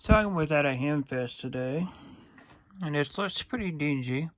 So I was at a ham fest today, and it looks pretty dingy,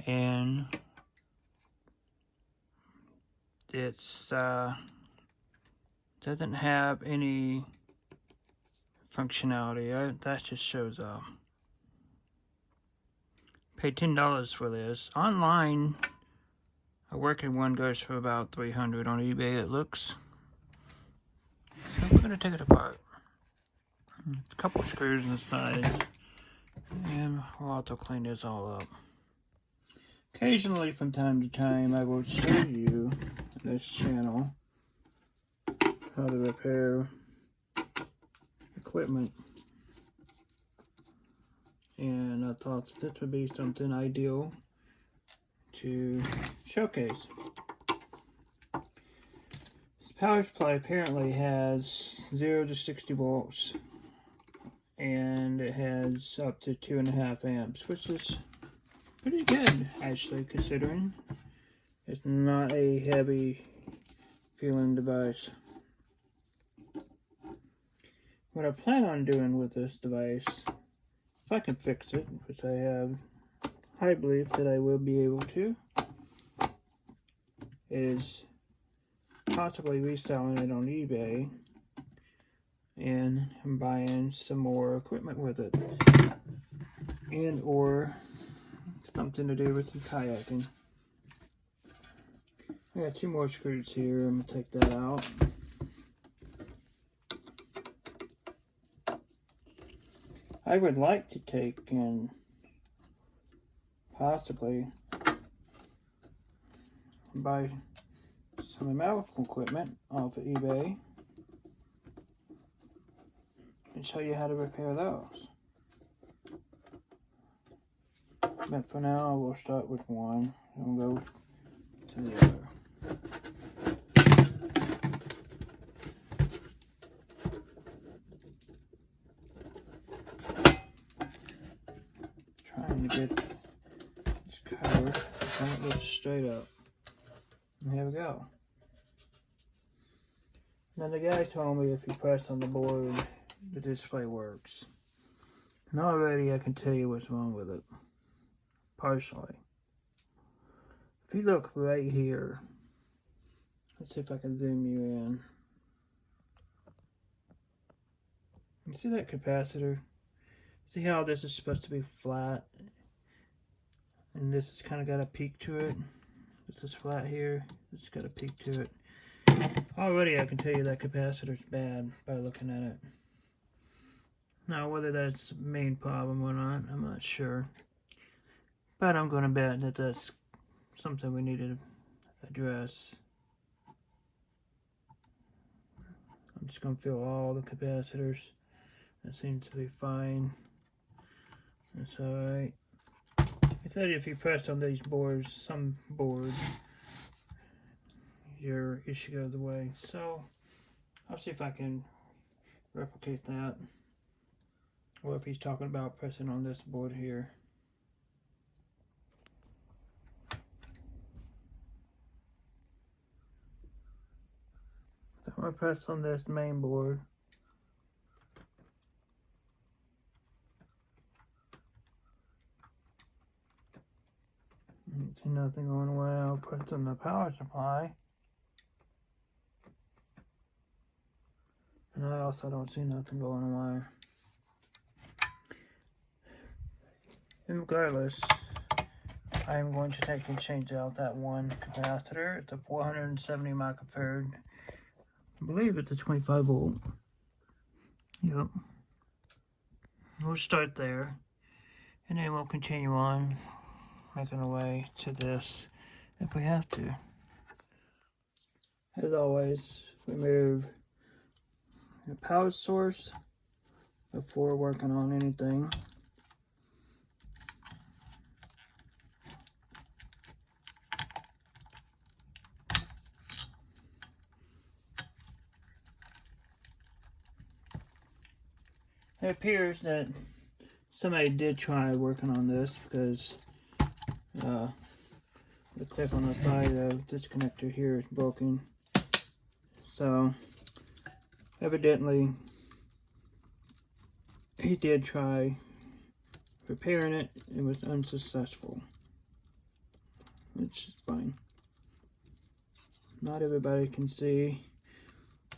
and it's doesn't have any functionality. That just shows up. Paid $10 for this. Online, a working one goes for about $300 on eBay, it looks. So we're gonna take it apart. A couple screws in the sides, and we'll also clean this all up. Occasionally, from time to time, I will show you this channel how to repair equipment, and I thought this would be something ideal to showcase. This power supply apparently has 0 to 60 volts, and it has up to 2.5 amps, which is pretty good, actually, considering it's not a heavy feeling device. What I plan on doing with this device, if I can fix it, which I have high belief that I will be able to, is possibly reselling it on eBay and buying some more equipment with it, and or something to do with kayaking. I got 2 more screws here. I'm gonna take that out. I would like to take and possibly buy some medical equipment off of eBay and show you how to repair those. But for now, I will start with one and go to the other. Trying to get this cover so it looks straight up. And here we go. Now the guy told me if you press on the board, the display works. And already I can tell you what's wrong with it. Partially. If you look right here, let's see if I can zoom you in. You see that capacitor? See how this is supposed to be flat? And this has kind of got a peak to it. This is flat here. It's got a peak to it. Already I can tell you that capacitor's bad by looking at it. Now whether that's the main problem or not, I'm not sure. But I'm going to bet that that's something we need to address. I'm just going to fill all the capacitors. That seems to be fine. That's alright. I said if you press on these boards, some boards, your issue goes away. So I'll see if I can replicate that. Or if he's talking about pressing on this board here. So I'm going to press on this main board. See nothing going away. I'll press on the power supply. And I also don't see nothing going away. And regardless, I am going to take and change out that one capacitor. It's a 470 microfarad. I believe it's a 25 volt. Yep. We'll start there. And then we'll continue on making our way to this if we have to. As always, remove the power source before working on anything. It appears that somebody did try working on this because the clip on the side of this connector here is broken. So evidently he did try repairing it. It was unsuccessful. It's just fine. Not everybody can see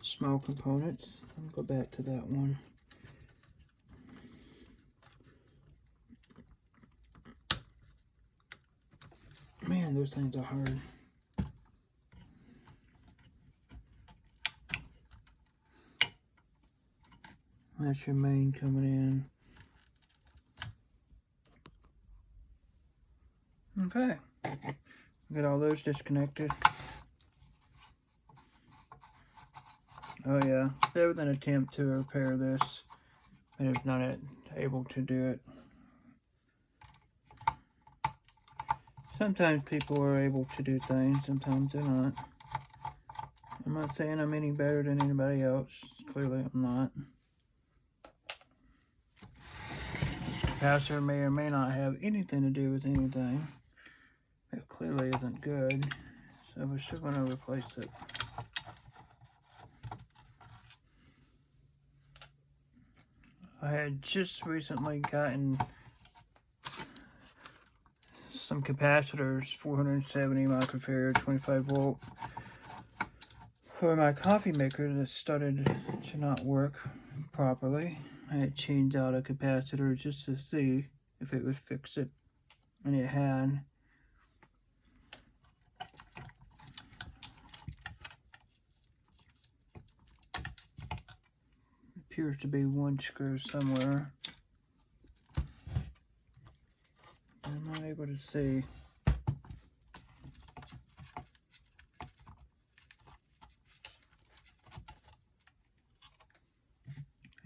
small components. I'll go back to that one. Man, those things are hard. That's your main coming in. Okay. Get all those disconnected. Oh yeah, there was an attempt to repair this, and it's not able to do it. Sometimes people are able to do things, sometimes they're not. I'm not saying I'm any better than anybody else. Clearly I'm not. Capacitor may or may not have anything to do with anything. It clearly isn't good, so we're still going to replace it. I had just recently gotten some capacitors, 470 microfarad, 25 volt, for my coffee maker that started to not work properly. I had changed out a capacitor just to see if it would fix it, and it had. Appears to be one screw somewhere. I'm not able to see.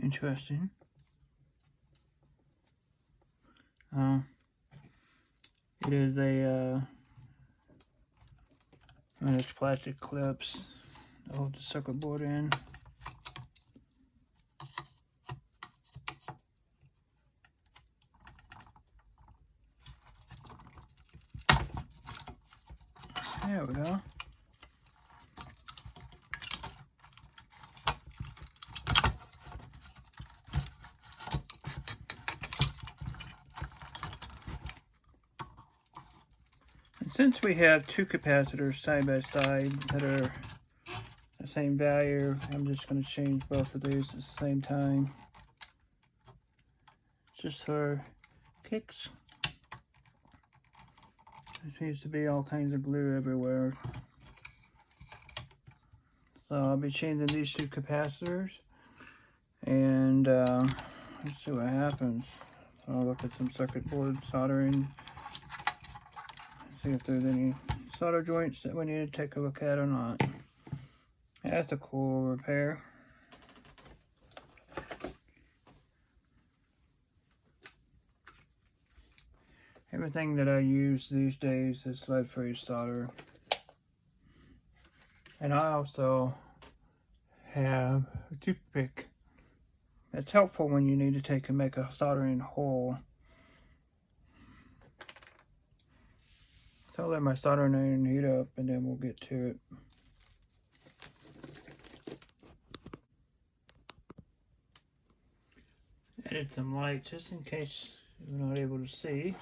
Interesting. It is a one of those plastic clips to hold the circuit board in. There we go. And since we have two capacitors side by side that are the same value, I'm just going to change both of these at the same time. Just for kicks. There seems to be all kinds of glue everywhere. So I'll be changing these two capacitors, and let's see what happens. So I'll look at some circuit board soldering, see if there's any solder joints that we need to take a look at or not. That's a cool repair. Everything that I use these days is lead-free solder. And I also have a toothpick. It's helpful when you need to take and make a soldering hole. So I'll let my soldering iron heat up and then we'll get to it. Added some light just in case you're not able to see.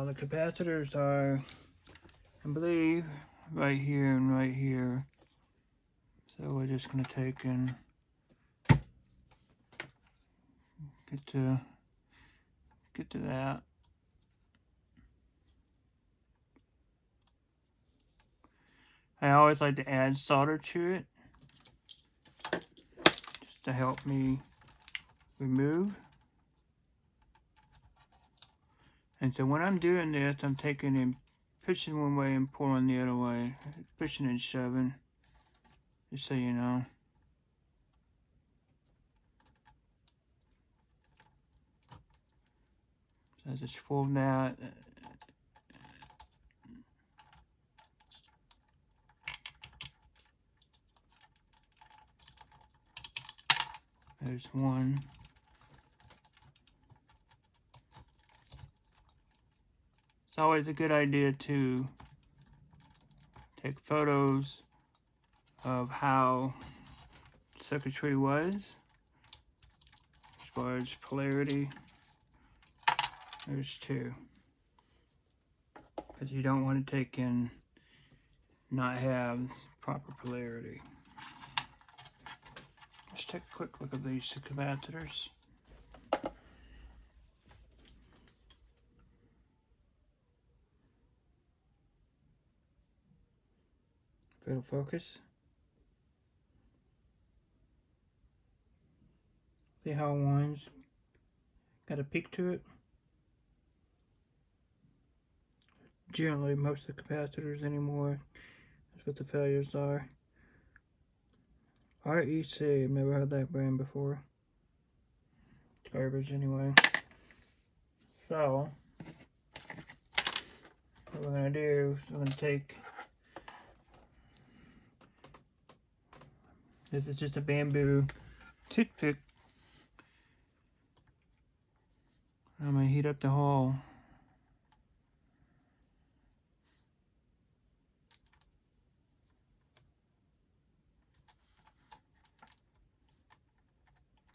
The capacitors are, I believe, right here and right here. So we're just going to take and get to that. I always like to add solder to it, just to help me remove. And so when I'm doing this, I'm taking and pushing one way and pulling the other way. Pushing and shoving, just so you know. So I just fold that. There's one. It's always a good idea to take photos of how circuitry was. As far as polarity, there's 2. Because you don't want to take in not have proper polarity. Let's take a quick look at these 2 capacitors. If it'll focus. See how one's got a peak to it? Generally, most of the capacitors anymore, that's what the failures are. REC, I've never heard that brand before. It's garbage anyway. So, what we're going to do is we're going to take, this is just a bamboo toothpick. I'm going to heat up the hole.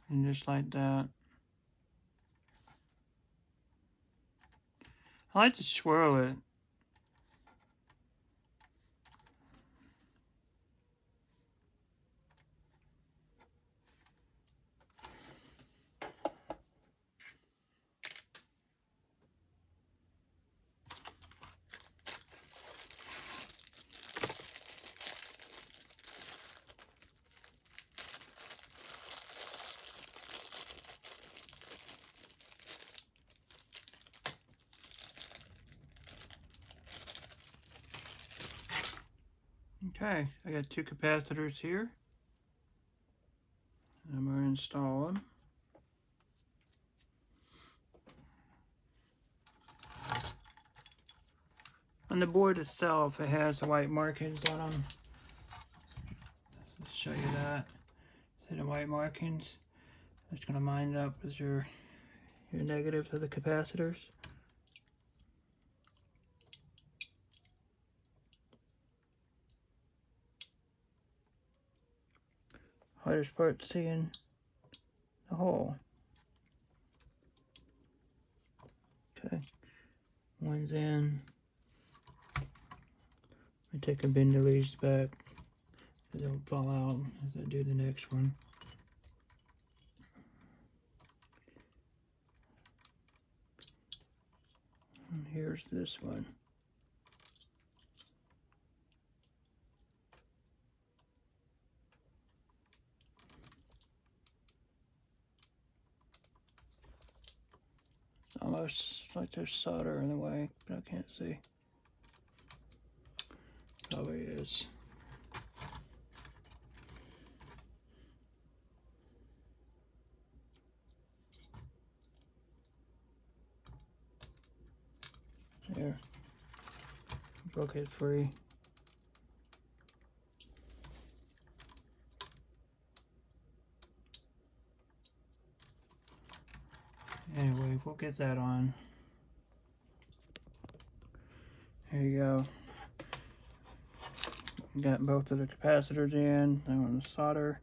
And just like that. I like to swirl it. Okay, I got 2 capacitors here. I'm going to install them. On the board itself, it has the white markings on them. Let's show you that. See the white markings? It's going to line up with your negatives of the capacitors. Hardest part seeing the hole. Okay, one's in. I take a bend of these back so they don't fall out as I do the next one. And here's this one. Almost like there's solder in the way, but I can't see. Probably is. There. Broke it free. Anyway, we'll get that on. Here you go. Got both of the capacitors in. I want to solder.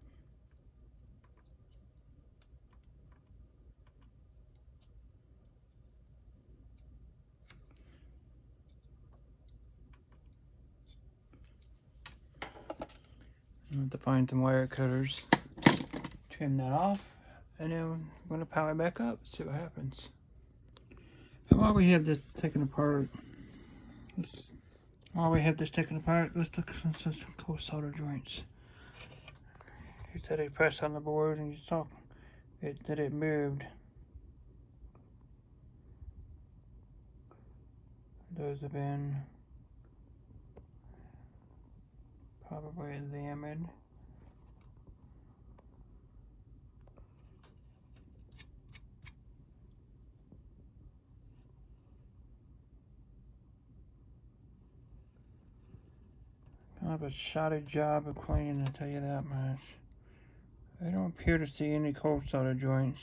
I have to find some wire cutters. Trim that off. And then I'm going to power it back up, see what happens. And while we have this taken apart, let's look at some cold solder joints. You said it pressed on the board and you saw that it moved. Those have been probably examined. Kind of a shoddy job of cleaning, I'll tell you that much. I don't appear to see any cold solder joints.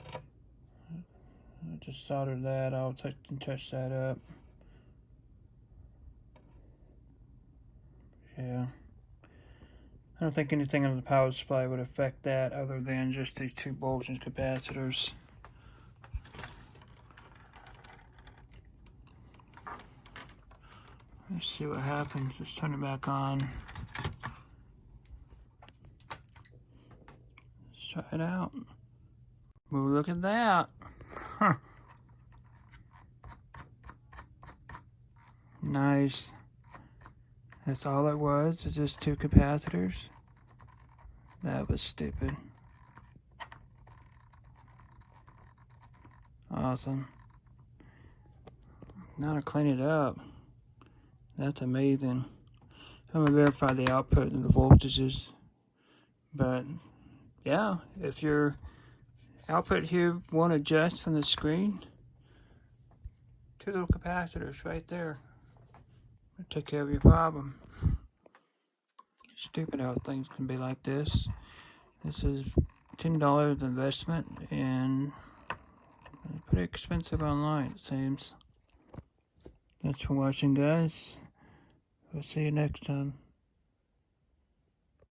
I just soldered that. I'll touch that up. Yeah. don't think anything on the power supply would affect that other than just these 2 voltage capacitors. Let's see what happens. Let's turn it back on. Let's try it out. Well, look at that. Huh. Nice. That's all it was. It's just 2 capacitors. That was stupid. Awesome. Now to clean it up. That's amazing. I'm gonna verify the output and the voltages. But yeah, if your output here won't adjust from the screen, 2 little capacitors right there. It'll take care of your problem. Stupid how things can be like this. This is $10 investment and pretty expensive online, it seems. Thanks for watching, guys. We'll see you next time.